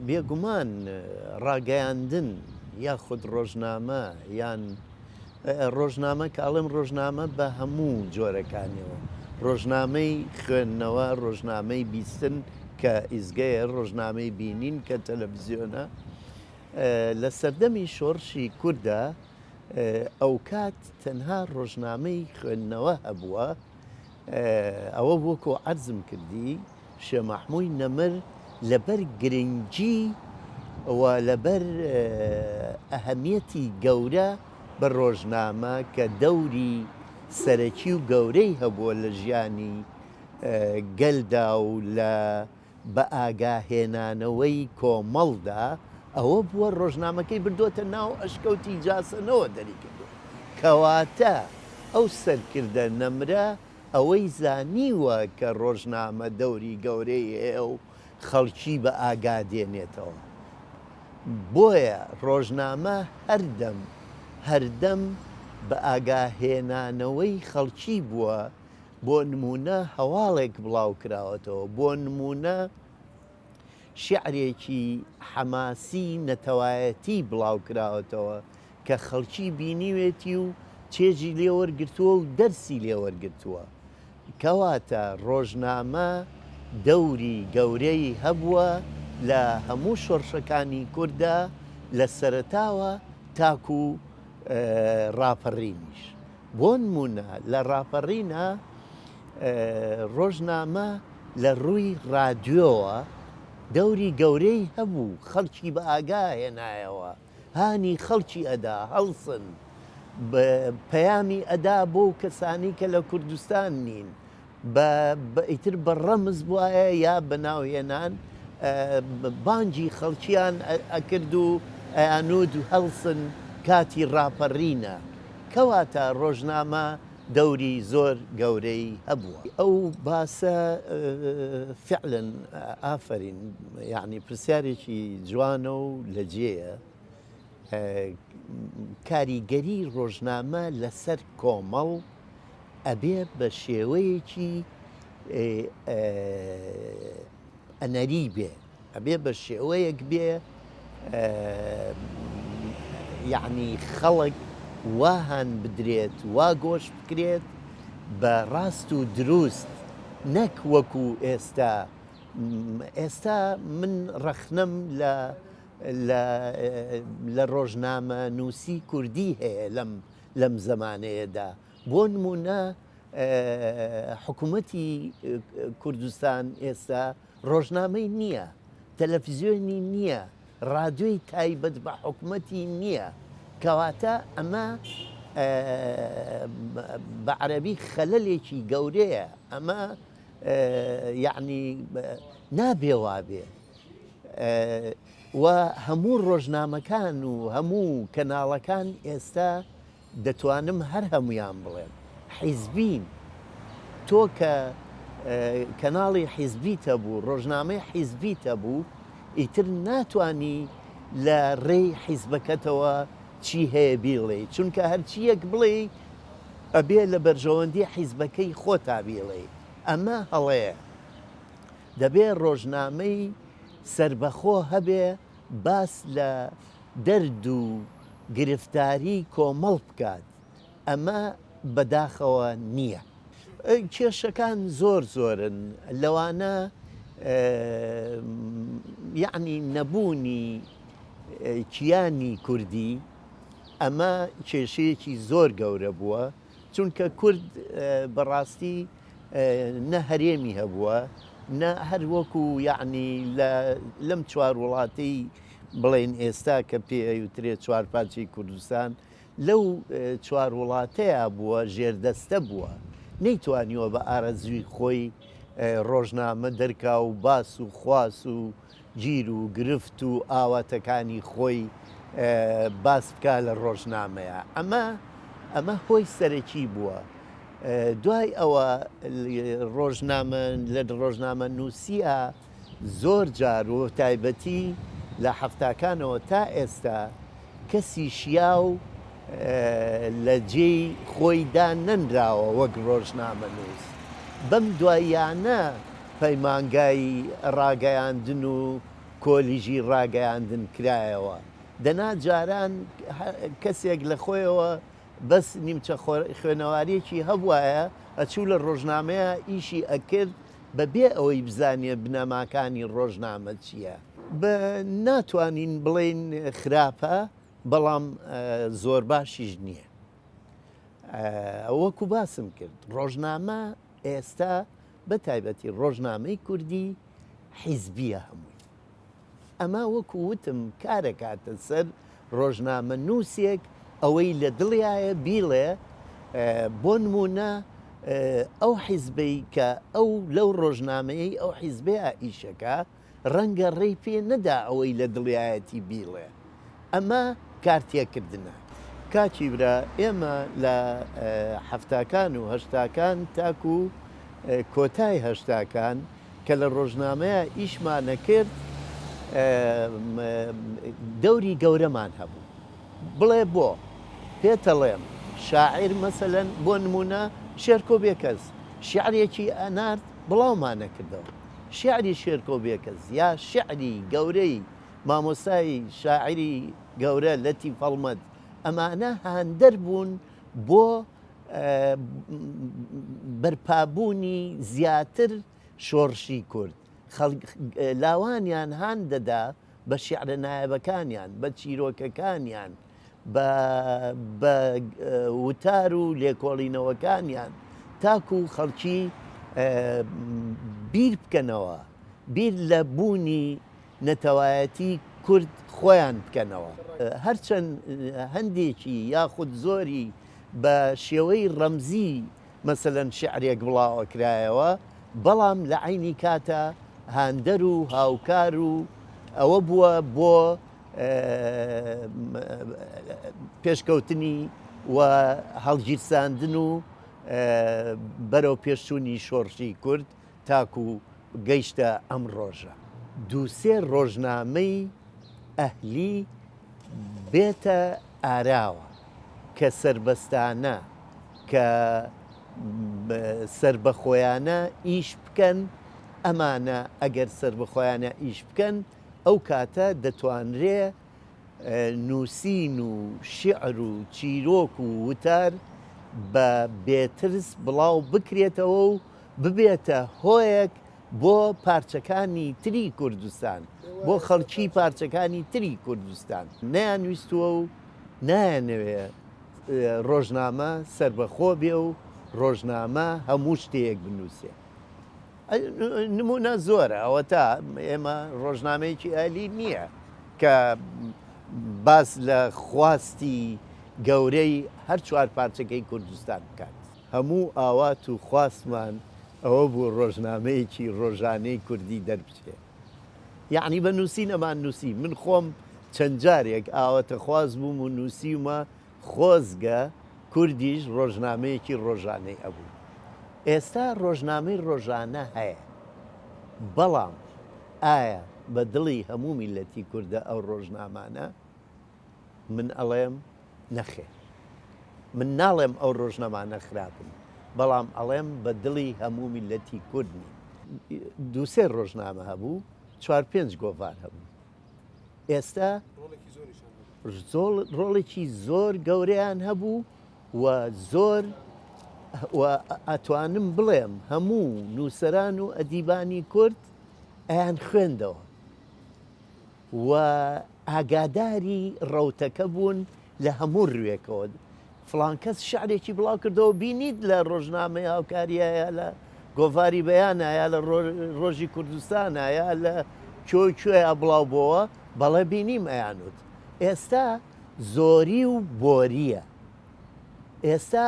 بێگومان ڕاگەیاندن یاخود ڕۆژنامە یان ڕۆژنامە کە ئەڵێم ڕۆژنامە بە هەموو جۆرەکانیەوە ڕۆژنامەی خوێندنەوە ڕۆژنامەی بیستن کە ئیزگەیە ڕۆژنامەی بینین کە تەلەڤیزیۆنە لە سەردەمی شۆڕشی کووردا ئەو کات تەنها ڕۆژنامەی خوێندنەوە هەبووە ئەوە وەکو عەرزم کردی شێ مەحموود نەمر لەبەر گرنگی و لەبەر ئەهەمیەتی گەورە بە ڕۆژنامە کە دەوری سەرەکی و گەورەی هەبووە لە ژیانی گەلدا و لە بە ئاگاهێنانەوەی کۆمەڵدا ئەوە بووە ڕۆژنامەکەی بردوۆتە ناو ئەشکەوتی جاسەنەوە دەریکردو کەواتە ئەو سەرکردە نەمرە ئەوەی زانیوە کە ڕۆژنامە دەوری گەورەی هەیە و خەڵکی بە ئاگادێنێتەوە بۆیە ڕۆژنامە هەردەم بە ئاگاهێنانەوەی خەڵکی بووە بۆ نمونە هەواڵێک بڵاو کراوەتەوە بۆ نمونە شیعرێکی حەماسی نەتەوایەتی بڵاو کراوەتەوە کە خەڵکی بینیوێتی و چێژی لێوەرگرتووە و دەرسی لێوەرگرتووە کەواتە ڕۆژنامە دەوری گەورەی هەبووە لە هەموو شۆڕشەکانی کووردا لە سەرەتاوە تاکو ڕاپەڕینیش بۆ نمونە لە ڕاپەڕینە ڕۆژنامە لە ڕووی ڕادیۆوە دەوری گەورەی هەبوو خەڵکی بە ئاگاهێنایەوە هانی خەڵکی ئەدا هەڵسن پەیامی ئەدا بۆ کەسانی کە لە کوردستان نین ئیتر بە ڕەمز بواە یا بەناوهێنان بانگی خەڵکیان ئەکرد و ئەیانود و هەڵسن کاتی ڕاپەڕینە کەواتە ڕۆژنامە دەوری زۆر گەورەی هەبووە ئەو باسە فعلن ئافرین یعنی پرسیارێکی جوانە و لەجێیە کاریگەری ڕۆژنامە لەسەر کۆمەڵ ئەبێ بە شێوەیەکی ئەنەری بێ ئەبێ بە شێوەیەک بێ یعنی خەڵک واهان بدرێت وا گۆش بکرێت بە ڕاست و دروست نەک وەکو ئێستا من ڕەخنەم لە ڕۆژنامە نووسی کوردی هەیە لەم زەمانەیەدا بۆ نمونە حکوومەتی کوردستان ئێستا ڕۆژنامەی نییە تەلەڤیزیۆنی نییە ڕادیۆی تایبەت بە حکوومەتی نییە کەواتە ئەمە بە عەرەبی خەلەلێکی گەورەیە ئەمە یعنی نابێ وابێ و هەموو ڕۆژنامەکان و هەموو کەناڵەکان ئێستا دەتوانم هەر هەمویان بڵێم حیزبین تۆ کە کەناڵی حیزبیتە بوو ڕۆژنامەی حیزبیتە بوو ئیتر ناتوانی لە ڕێی حیزبەکەتەوە چی هەیە بیڵێ چونکە هەرچیەک بڵێ ئەبێ لە بەرژەوەندی حیزبەکەی خۆتا بیڵێ ئەمە هەڵەیە دەبێ ڕۆژنامەی سربەخۆ هەبێ باس لە دەرد و گرفتاری کۆمەڵ بکات ئەمە بەداخەوە نییە کێشەکان زۆرن لەوانە یعنی نەبوونی کیانی کوردی ئەمە کێشەیەکی زۆر گەورە بووە چونکە کورد بەڕاستی نە هەرێمی هەبووە نە هەر وەکو یعنی لەم چوار وڵاتی بڵێن ئێستا کە پێوترێت چوار پارچەی کوردستان لەو چوار وڵاتەیە بووە ژێردەستە بووە نەیتوانیوە بە ئارەزوی خۆی ڕۆژنامە دەرکا و باس و خواس و گیر و گرفت و ئاواتەکانی خۆی باس بکە لە ڕۆژنامەیە ئەمە هۆی سەرەکی بووە دوای ئەوە لە ڕۆژنامە نووسیە زۆر جار و تایبەتی لە هەفتاکانەوە تا ئێستا کەسی شیا و لە جێی خۆیدا نەنراوە وەک ڕۆژنامە نووس بەم دواییانە پەیمانگای ڕاگەیاندن و کۆلیژی ڕاگەیاندن کرایەوە دەنا جاران کەسێک لە خۆیەوە بەس نیمچە خوێنەوارێکی هەبوایە ئەچوو لە ڕۆژنامەیە ئیشی ئەکرد بەبێ ئەوەی بزانێ بنەماکانی ڕۆژنامە چییە بە ناتوانین بڵێن خراپە بەڵام زۆر باشیش نییە وەکو باسم کرد ڕۆژنامە ئێستا بە تایبەتی ڕۆژنامەی کوردی حیزبیە هەمووی ئەمە وەکو وتم کارەکاتە سەر ڕۆژنامە نووسێک ئەوەی لە دڵیایە بیڵێ بۆ نمونە ئەو حیزبەی کە ئەو لەو ڕۆژنامەیەی ئەو حیزبەیە ئیشەکە ڕەنگە ڕێی پێ نەدا ئەوەی لە دڵیایەتی بیڵێ ئەمە کارتێکردنە کاچی برا ئێمە لە حەفتاکان و هەشتاکان تاکو کۆتای هەشتاکان کە لە ڕۆژنامەیە ئیشمانە کرد دەوری گەورەمان هەبوو بڵێ بۆ پێتەڵێم شاعیر مەسەلەن بۆ نمونە شێرکۆ بێکەس شیعرێکی ئەنارد بڵاومانە کردەوە شیعری شێرکۆ بێکەس یا شیعری گەورەی مامۆستای شاعری گەورە لەتی فەڵمەد ئەمانە هاندەر بوون بۆ بەرپابوونی زیاتر شۆڕشی کورد لاوانیان هاان دەدا بە شیعرە نایەبەکانیان بە چیرۆکەکانیان بە وتار و لێکۆڵینەوەکانیان تاکو خەڵکی بیر بکەنەوە بیر لە بوونی نەتەوایەتی کورد خۆیان بکەنەوە هەرچەند هەندێکی یاخود زۆری بە شێوەی ڕەمزی مەسەلەن شعرێک بڵاوە کرایەوە بەڵام لە عینی کاتە هاندەر و هاوکار و ئەوە بووە بۆ پێشکەوتنی و هەڵگیرساندن و بەرەو پێشچوونی شۆڕشی کورد تاکو گەیشتە ئەم ڕۆژە دووسێ ڕۆژنامەی ئەهلی بێتە ئاراوە کە سربەستانە کە سربەخۆیانە ئیش بکەن ئەمانە ئەگەر سربەخۆیانە ئیش بکەن ئەو کاتە دەتوانرێ نووسین و شیعر و چیرۆک و وتار بە بێترس بڵاو بکرێتەوە و ببێتە هۆیەک بۆ پارچەکانی تری کوردستان بۆ خەڵکی پارچەکانی تری کوردستان نەیانویستووە و نایانەوێ ڕۆژنامە سربەخۆ بێ و ڕۆژنامە هەموو شتەیەک بنووسێ نمونە زۆرە ئەوە تا ئێمە ڕۆژنامەیەکی ئالی نییە کە باس لە خواستی گەورەی هەر چوار پارچەکەی کوردستان بکات هەموو ئاوات و خواستمان ئەوە بوو ڕۆژنامەیەکی ڕۆژانەی کوردی دەربچێ یعنی بە نووسین ئەمان نووسی من خۆم چەند جارێک ئاوەتە خواست بووم و نووسیمە خۆزگە کوردیش ڕۆژنامەیەکی ڕۆژانەی ئەبوو ئێستا ڕۆژنامەی ڕۆژانە هەیە بەڵام ئایا بە دڵی هەموو میلەتی کووردە ئەو ڕۆژنامانە من ئەڵێم نەخێر من ناڵێم ئەو ڕۆژنامانە خراپن بەڵام ئەڵێم بە دڵی هەموو میلەتی کوردنی دووسێ ڕۆژنامە هەبوو چوار پێنج گۆڤار هەبوو ئێستا ڕۆڵێکی زۆر گەورەیان هەبوو و زۆر ئەتوانم بڵێم هەموو نووسەران و ئەدیبانی کورد ئەیان خوێندەوە و ئاگاداری ڕەوتەکە بوون لە هەموو ڕوێکەوە فڵان کەس شعرێکی بڵاو کردەوە بینیت لە ڕۆژنامەی هاوکاریە یا لە گۆڤاری بەیانە یا لە ڕۆژی کوردستانە یا لە کوێ بڵاو بۆەوە بەڵێ بینیم ئەیانوت ئێستا زۆری و بۆریە ئێستا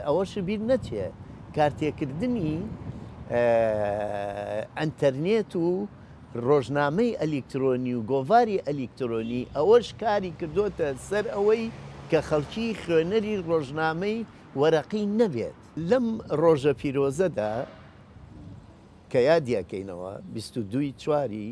ئەوەش بیر نەچێ کارتێکردنی ئەنتەرنێت و ڕۆژنامەی ئەلیکترۆنی و گۆڤاری ئەلیکترۆنی ئەوەش کاری کردوتە سەر ئەوەی کە خەڵکی خوێنەری ڕۆژنامەی وەرەقی نەبێت لەم ڕۆژە پیرۆزەدا کە یادیەکەینەوە 22 چواری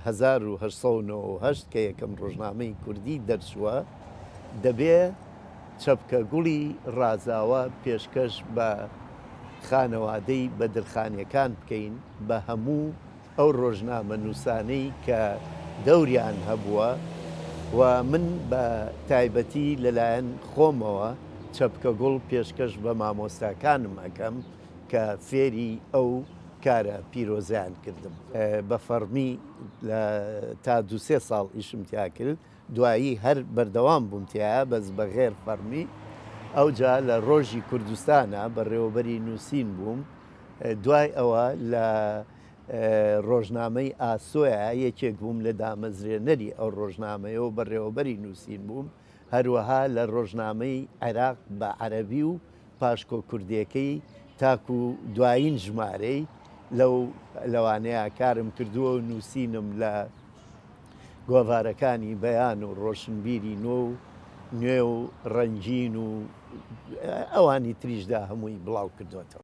1998 کە یەکەم ڕۆژنامەی کوردی دەرچووە دەبێ چەپکە گوڵی ڕازاوە پێشکەش بە خانەوادەی بەدرخانیەکان بکەین بە هەموو ئەو ڕۆژنامە نووسانەی کە دەوریان هەبووە و من بە تایبەتی لەلایەن خۆمەوە چەپکە گوڵ پێشکەش بە مامۆستاکانم ئەەکەم کە فێری ئەو کارە پیرۆزیان کردم بە فەرمی تا دو-سێ ساڵ ئیشم تیا کرد دوایی هەر بەردەوام بووم تایە بەس بە غێر فەرمی ئەوجا لە ڕۆژی کوردستانە بە ڕێوەبەری نووسین بووم دوای ئەوە لە ڕۆژنامەی ئاسۆیە یەکێک بووم لە دامەزرێنەری ئەو ڕۆژنامەیەوە بە ڕێوەبەری نووسین بووم هەروەها لە ڕۆژنامەی عێراق بە عەرەبی و پاشکۆ کوردیەکەی تاکو دوایین ژمارەی لەوانەیە کارم کردووە و نووسینم لە گۆڤارەکانی بەیان و ڕۆشنبیری نوێ و ڕەنجین و ئەوانی تریشدا هەمووی بڵاو کردوێتەوە.